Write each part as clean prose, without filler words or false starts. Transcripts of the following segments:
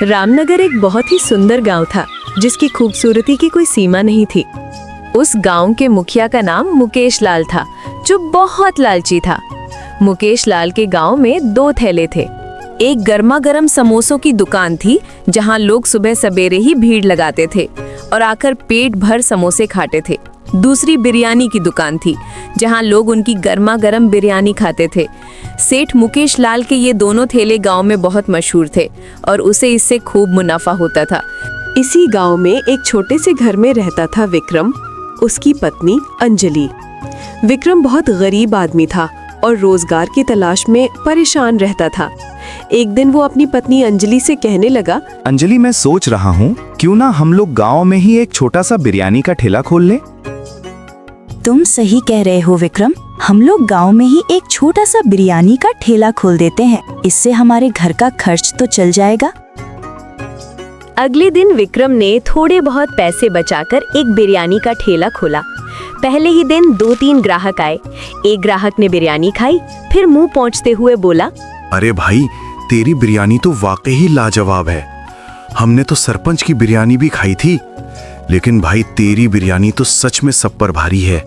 रामनगर एक बहुत ही सुंदर गांव था जिसकी खूबसूरती की कोई सीमा नहीं थी। उस गांव के मुखिया का नाम मुकेश लाल था, जो बहुत लालची था। मुकेश लाल के गांव में 2 थैले थे। एक गर्मा गर्म समोसों की दुकान थी जहां लोग सुबह सवेरे ही भीड़ लगाते थे और आकर पेट भर समोसे खाते थे। दूसरी बिरयानी की दुकान थी जहां लोग उनकी गर्मा गर्म बिरयानी खाते थे। सेठ मुकेश लाल के ये दोनों ठेले गांव में बहुत मशहूर थे और उसे इससे खूब मुनाफा होता था। इसी गांव में एक छोटे से घर में रहता था विक्रम, उसकी पत्नी अंजलि। विक्रम बहुत गरीब आदमी था और रोजगार की तलाश में परेशान रहता था। एक दिन वो अपनी पत्नी अंजलि से कहने लगा, अंजलि, मैं सोच रहा हूँ क्यों ना हम लोग गांव में ही एक छोटा सा बिरयानी का ठेला खोल लें। तुम सही कह रहे हो विक्रम, हम लोग गांव में ही एक छोटा सा बिरयानी का ठेला खोल देते हैं। इससे हमारे घर का खर्च तो चल जाएगा। अगले दिन विक्रम ने थोड़े बहुत पैसे बचाकर एक बिरयानी का ठेला खोला। पहले ही दिन 2-3 ग्राहक आए। एक ग्राहक ने बिरयानी खाई, फिर मुंह पोंछते हुए बोला, अरे भाई, तेरी बिरयानी तो वाकई ही लाजवाब है। हमने तो सरपंच की बिरयानी भी खाई थी, लेकिन भाई तेरी बिरयानी तो सच में सब पर भारी है।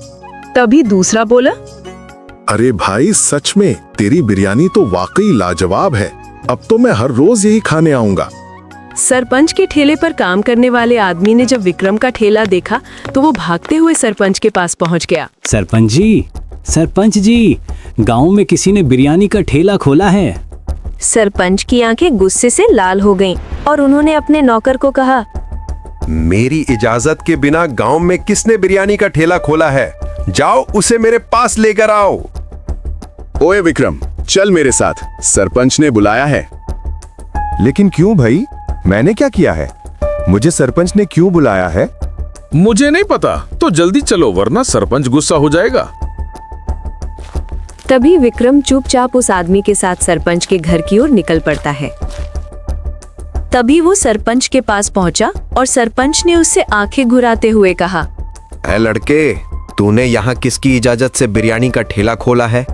तभी दूसरा बोला, अरे भाई, सच में तेरी बिरयानी तो वाकई लाजवाब है। अब तो मैं हर रोज यही खाने आऊंगा। सरपंच के ठेले पर काम करने वाले आदमी ने जब विक्रम का ठेला देखा तो वो भागते हुए सरपंच के पास पहुंच गया। सरपंच जी, गांव में किसी ने बिरयानी का ठेला खोला है। सरपंच की आंखें गुस्से से लाल हो गईं और उन्होंने अपने नौकर को कहा, मेरी इजाजत के बिना गांव में किसने बिरयानी का ठेला खोला है? जाओ उसे मेरे पास लेकर आओ। ओए विक्रम, चल मेरे साथ, सरपंच ने बुलाया है। लेकिन क्यों भाई, मैंने क्या किया है? मुझे सरपंच ने क्यों बुलाया है? मुझे नहीं पता, तो जल्दी चलो वरना सरपंच गुस्सा हो जाएगा। तभी विक्रम चुपचाप उस आदमी के साथ सरपंच के घर की ओर निकल पड़ता है। तभी वो सरपंच के पास पहुंचा और सरपंच ने उससे आंखें घुराते हुए कहा, ऐ लड़के, तूने यहाँ किसकी इजाजत से बिरयानी का ठेला खोला है?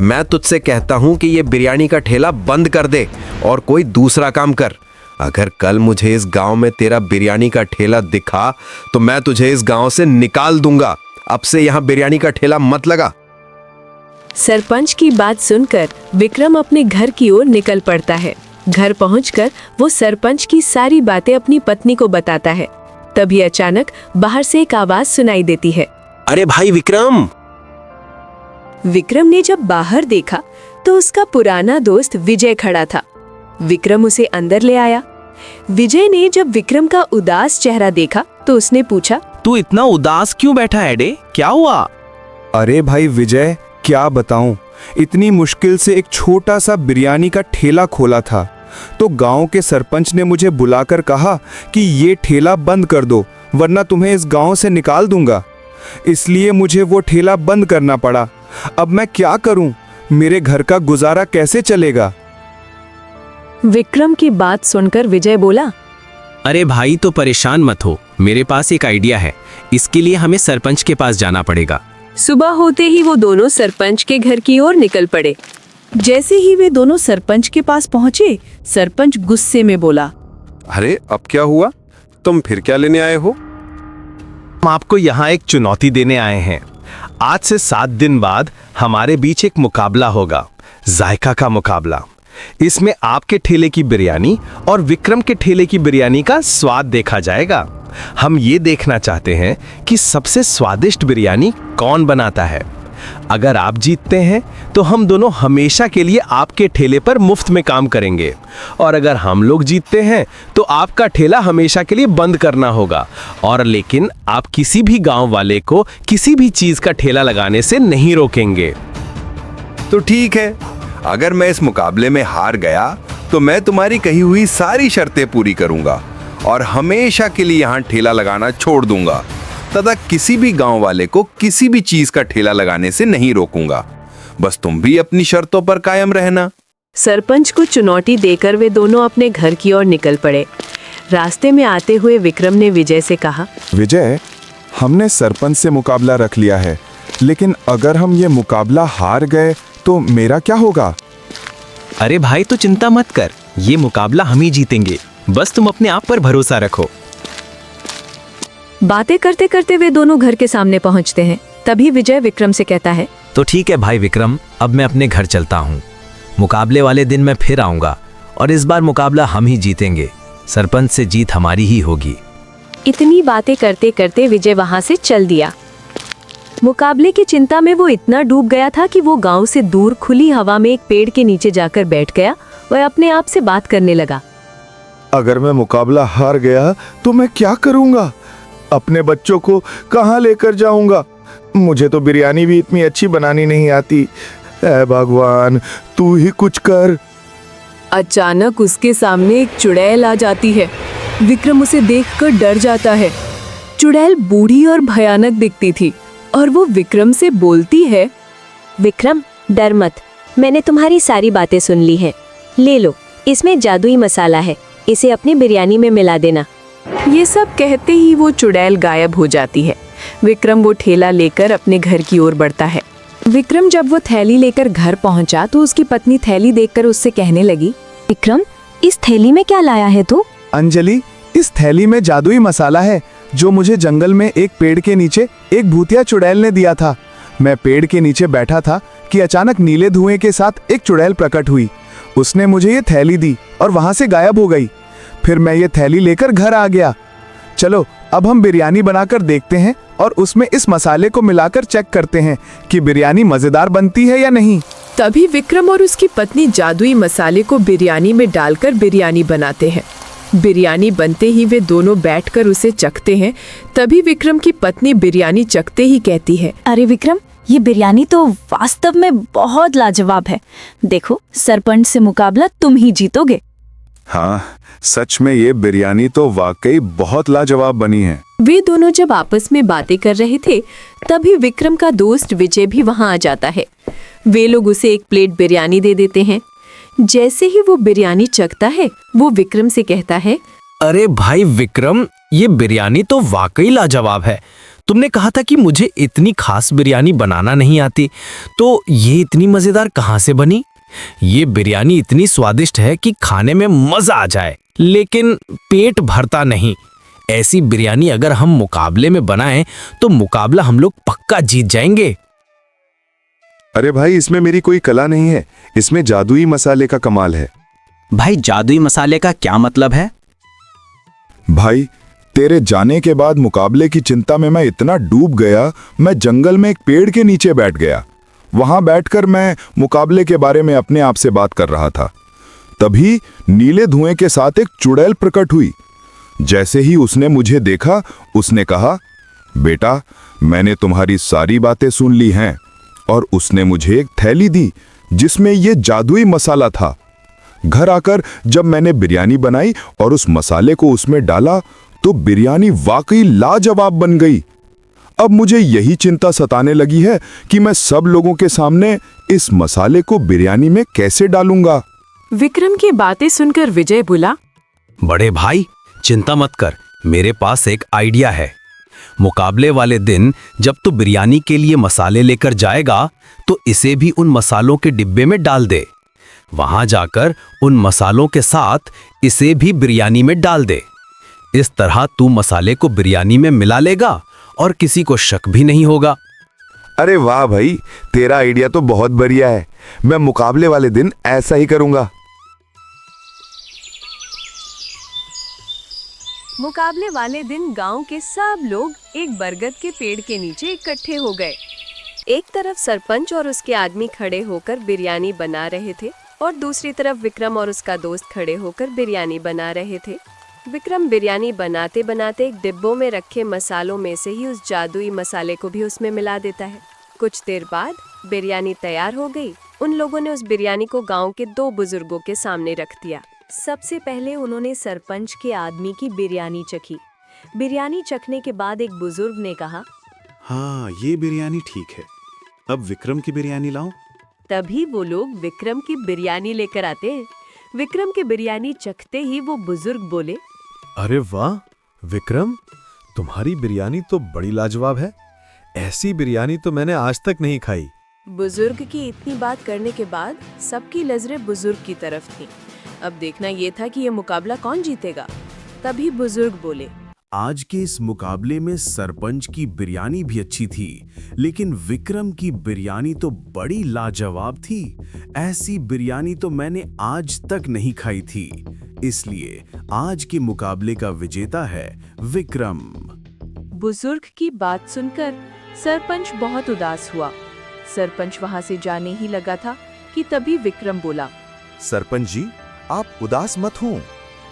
मैं तुझसे कहता हूँ कि ये बिरयानी का ठेला बंद कर दे और कोई दूसरा काम कर। अगर कल मुझे इस गांव में तेरा बिरयानी का ठेला दिखा तो मैं तुझे इस गांव से निकाल दूंगा। अब से यहाँ बिरयानी का ठेला मत लगा। सरपंच की बात सुनकर विक्रम अपने घर की ओर निकल पड़ता है। घर पहुंचकर वो सरपंच की सारी बातें अपनी पत्नी को बताता है। तभी अचानक बाहर से एक आवाज सुनाई देती है, अरे भाई विक्रम! विक्रम ने जब बाहर देखा तो उसका पुराना दोस्त विजय खड़ा था। विक्रम उसे अंदर ले आया। विजय ने जब विक्रम का उदास चेहरा देखा तो उसने पूछा, तू इतना उदास क्यों बैठा है डे? क्या हुआ? अरे भाई विजय, क्या बताऊं, इतनी मुश्किल से एक छोटा सा बिरयानी का ठेला खोला था तो गांव के सरपंच ने मुझे बुलाकर कहा कि ये ठेला बंद कर दो वरना तुम्हें इस गांव से निकाल दूंगा। इसलिए मुझे वो ठेला बंद करना पड़ा। अब मैं क्या करूं? मेरे घर का गुजारा कैसे चलेगा? विक्रम की बात सुनकर विजय बोला, अरे भाई, तो परेशान मत हो, मेरे पास एक आइडिया है। इसके लिए हमें सरपंच के पास जाना पड़ेगा। सुबह होते ही वो दोनों सरपंच के घर की ओर निकल पड़े। जैसे ही वे दोनों सरपंच के पास पहुंचे, सरपंच गुस्से में बोला, अरे अब क्या हुआ? तुम फिर क्या लेने आए हो? हम आपको यहाँ एक चुनौती देने आए हैं। आज से 7 दिन बाद हमारे बीच एक मुकाबला होगा, जायका का मुकाबला। इसमें आपके ठेले की बिरयानी और विक्रम के ठेले की बिरयानी का स्वाद देखा जाएगा। हम ये देखना चाहते हैं कि सबसे स्वादिष्ट बिरयानी कौन बनाता है। अगर आप जीतते हैं तो हम दोनों हमेशा के लिए आपके ठेले पर मुफ्त में काम करेंगे, और अगर हम लोग जीतते हैं तो आपका ठेला हमेशा के लिए बंद करना होगा। और लेकिन आप किसी भी गांव वाले को किसी भी चीज का ठेला लगाने से नहीं रोकेंगे। तो ठीक है, अगर मैं इस मुकाबले में हार गया तो मैं तुम्हारी कही हुई सारी शर्तें पूरी करूंगा और हमेशा के लिए यहाँ ठेला लगाना छोड़ दूंगा तथा किसी भी गांव वाले को किसी भी चीज का ठेला लगाने से नहीं रोकूंगा। बस तुम भी अपनी शर्तों पर कायम रहना। सरपंच को चुनौती देकर वे दोनों अपने घर की ओर निकल पड़े। रास्ते में आते हुए विक्रम ने विजय से कहा, विजय, हमने सरपंच से मुकाबला रख लिया है, लेकिन अगर हम ये मुकाबला हार गए तो मेरा क्या होगा? अरे भाई तो चिंता मत कर, ये मुकाबला हम ही जीतेंगे, बस तुम अपने आप पर भरोसा रखो। बातें करते करते वे दोनों घर के सामने पहुंचते हैं। तभी विजय विक्रम से कहता है, तो ठीक है भाई विक्रम, अब मैं अपने घर चलता हूँ। मुकाबले वाले दिन मैं फिर आऊंगा और इस बार मुकाबला हम ही जीतेंगे। सरपंच से जीत हमारी ही होगी। इतनी बातें करते करते विजय वहां से चल दिया। मुकाबले की चिंता में वो इतना डूब गया था कि वो गांव से दूर खुली हवा में एक पेड़ के नीचे जाकर बैठ गया। वह अपने आप से बात करने लगा। अगर मैं मुकाबला हार गया तो मैं क्या करूंगा? अपने बच्चों को कहाँ लेकर जाऊंगा? मुझे तो बिरयानी भी इतनी अच्छी बनानी नहीं आती। ऐ भगवान, तू ही कुछ कर। अचानक उसके सामने एक चुड़ैल आ जाती है। विक्रम उसे देखकर डर जाता है। चुड़ैल बूढ़ी और भयानक दिखती थी और वो विक्रम से बोलती है, विक्रम डर मत, मैंने तुम्हारी सारी बातें सुन ली हैं। ले लो, इसमें जादुई मसाला है, इसे अपनी बिरयानी में मिला देना। ये सब कहते ही वो चुड़ैल गायब हो जाती है। विक्रम वो ठेला लेकर अपने घर की ओर बढ़ता है। विक्रम जब वो थैली लेकर घर पहुंचा तो उसकी पत्नी थैली देखकर उससे कहने लगी, विक्रम, इस थैली में क्या लाया है तू? अंजलि, इस थैली में जादुई मसाला है जो मुझे जंगल में एक पेड़ के नीचे एक भूतिया चुड़ैल ने दिया था। मैं पेड़ के नीचे बैठा था कि अचानक नीले धुएं के साथ एक चुड़ैल प्रकट हुई। उसने मुझे ये थैली दी और वहां से गायब हो गई। फिर मैं ये थैली लेकर घर आ गया। चलो अब हम बिरयानी बनाकर देखते हैं और उसमें इस मसाले को मिलाकर चेक करते हैं कि बिरयानी मजेदार बनती है या नहीं। तभी विक्रम और उसकी पत्नी जादुई मसाले को बिरयानी में डालकर बिरयानी बनाते हैं। बिरयानी बनते ही वे दोनों बैठकर उसे चखते हैं। तभी विक्रम की पत्नी बिरयानी चखते ही कहती है, अरे विक्रम, ये बिरयानी तो वास्तव में बहुत लाजवाब है। देखो, सरपंच से मुकाबला तुम ही जीतोगे। हाँ, सच में ये बिरयानी तो वाकई बहुत लाजवाब बनी है। वे दोनों जब आपस में बातें कर रहे थे तभी विक्रम का दोस्त विजय भी वहां आ जाता है। वे लोग उसे एक प्लेट बिरयानी दे देते हैं। जैसे ही वो बिरयानी चखता है वो विक्रम से कहता है, अरे भाई विक्रम, ये बिरयानी तो वाकई लाजवाब है। तुमने कहा था कि मुझे इतनी खास बिरयानी बनाना नहीं आती, तो ये इतनी मजेदार कहाँ से बनी? ये बिरयानी इतनी स्वादिष्ट है कि खाने में मजा आ जाए, लेकिन पेट भरता नहीं। ऐसी बिरयानी अगर हम मुकाबले में बनाएं तो मुकाबला हम लोग पक्का जीत जाएंगे। अरे भाई, इसमें मेरी कोई कला नहीं है, इसमें जादुई मसाले का कमाल है। भाई जादुई मसाले का क्या मतलब है? भाई, तेरे जाने के बाद मुकाबले की चिंता में मैं इतना डूब गया, मैं जंगल में एक पेड़ के नीचे बैठ गया। वहां बैठकर मैं मुकाबले के बारे में अपने आप से बात कर रहा था। तभी नीले धुएं के साथ एक चुड़ैल प्रकट हुई। जैसे ही उसने मुझे देखा, उसने कहा, बेटा, मैंने तुम्हारी सारी बातें सुन ली हैं। और उसने मुझे एक थैली दी जिसमें यह जादुई मसाला था। घर आकर जब मैंने बिरयानी बनाई और उस मसाले को उसमें डाला तो बिरयानी वाकई लाजवाब बन गई। अब मुझे यही चिंता सताने लगी है कि मैं सब लोगों के सामने इस मसाले को बिरयानी में कैसे डालूंगा। विक्रम की बातें सुनकर विजय बोला, बड़े भाई चिंता मत कर, मेरे पास एक आइडिया है। मुकाबले वाले दिन जब तू बिरयानी के लिए मसाले लेकर जाएगा तो इसे भी उन मसालों के डिब्बे में डाल दे। वहां जाकर उन मसालों के साथ इसे भी बिरयानी में डाल दे। इस तरह तू मसाले को बिरयानी में मिला लेगा और किसी को शक भी नहीं होगा। अरे वाह भाई, तेरा आइडिया तो बहुत बढ़िया है। मैं मुकाबले वाले दिन ऐसा ही करूंगा। मुकाबले वाले दिन गांव के सब लोग एक बरगद के पेड़ के नीचे इकट्ठे हो गए। एक तरफ सरपंच और उसके आदमी खड़े होकर बिरयानी बना रहे थे और दूसरी तरफ विक्रम और उसका दोस्त खड़े होकर बिरयानी बना रहे थे। विक्रम बिरयानी बनाते बनाते एक डिब्बों में रखे मसालों में से ही उस जादुई मसाले को भी उसमें मिला देता है। कुछ देर बाद बिरयानी तैयार हो गई। उन लोगों ने उस बिरयानी को गांव के 2 बुजुर्गों के सामने रख दिया। सबसे पहले उन्होंने सरपंच के आदमी की बिरयानी चखी। बिरयानी चखने के बाद एक बुजुर्ग ने कहा, हाँ, ये बिरयानी ठीक है। अब विक्रम की बिरयानी लाऊं? तभी वो लोग विक्रम की बिरयानी लेकर आते हैं। विक्रम की बिरयानी चखते ही वो बुजुर्ग बोले, अरे वाह विक्रम, तुम्हारी बिरयानी तो बड़ी लाजवाब है। ऐसी बिरयानी तो मैंने आज तक नहीं खाई। बुजुर्ग की इतनी बात करने के बाद सबकी नजरें बुजुर्ग की तरफ थीं। अब देखना ये था कि ये मुकाबला कौन जीतेगा। तभी बुजुर्ग बोले, आज के इस मुकाबले में सरपंच की बिरयानी भी अच्छी थी, लेकिन विक्रम की बिरयानी तो बड़ी लाजवाब थी। ऐसी बिरयानी तो मैंने आज तक नहीं खाई थी। इसलिए आज के मुकाबले का विजेता है विक्रम। बुजुर्ग की बात सुनकर सरपंच बहुत उदास हुआ। सरपंच वहां से जाने ही लगा था कि तभी विक्रम बोला, सरपंच जी, आप उदास मत हो।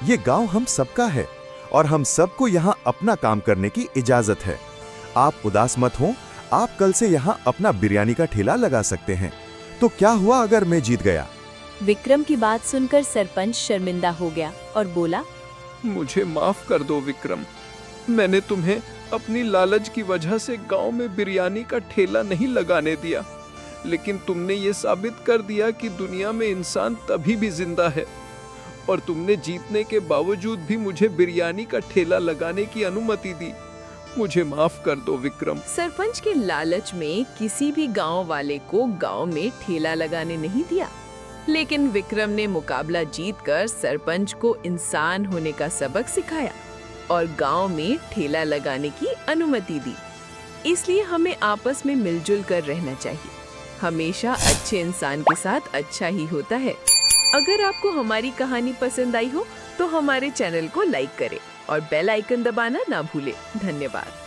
ये गांव हम सबका है और हम सबको यहाँ अपना काम करने की इजाजत है। आप उदास मत हो। आप कल से यहाँ अपना बिरयानी का ठेला लगा सकते हैं। तो क्या हुआ अगर मैं जीत गया? विक्रम की बात सुनकर सरपंच शर्मिंदा हो गया और बोला, मुझे माफ कर दो विक्रम। मैंने तुम्हें अपनी लालच की वजह से गांव में बिरयानी का ठेला नहीं लगाने दिया, लेकिन तुमने ये साबित कर दिया कि दुनिया में इंसान तभी भी जिंदा है। और तुमने जीतने के बावजूद भी मुझे बिरयानी का ठेला लगाने की अनुमति दी। मुझे माफ कर दो विक्रम। सरपंच के लालच में किसी भी गांव वाले को गांव में ठेला लगाने नहीं दिया, लेकिन विक्रम ने मुकाबला जीतकर सरपंच को इंसान होने का सबक सिखाया और गांव में ठेला लगाने की अनुमति दी। इसलिए हमें आपस में मिलजुल कर रहना चाहिए। हमेशा अच्छे इंसान के साथ अच्छा ही होता है। अगर आपको हमारी कहानी पसंद आई हो तो हमारे चैनल को लाइक करें और बेल आइकन दबाना ना भूलें। धन्यवाद।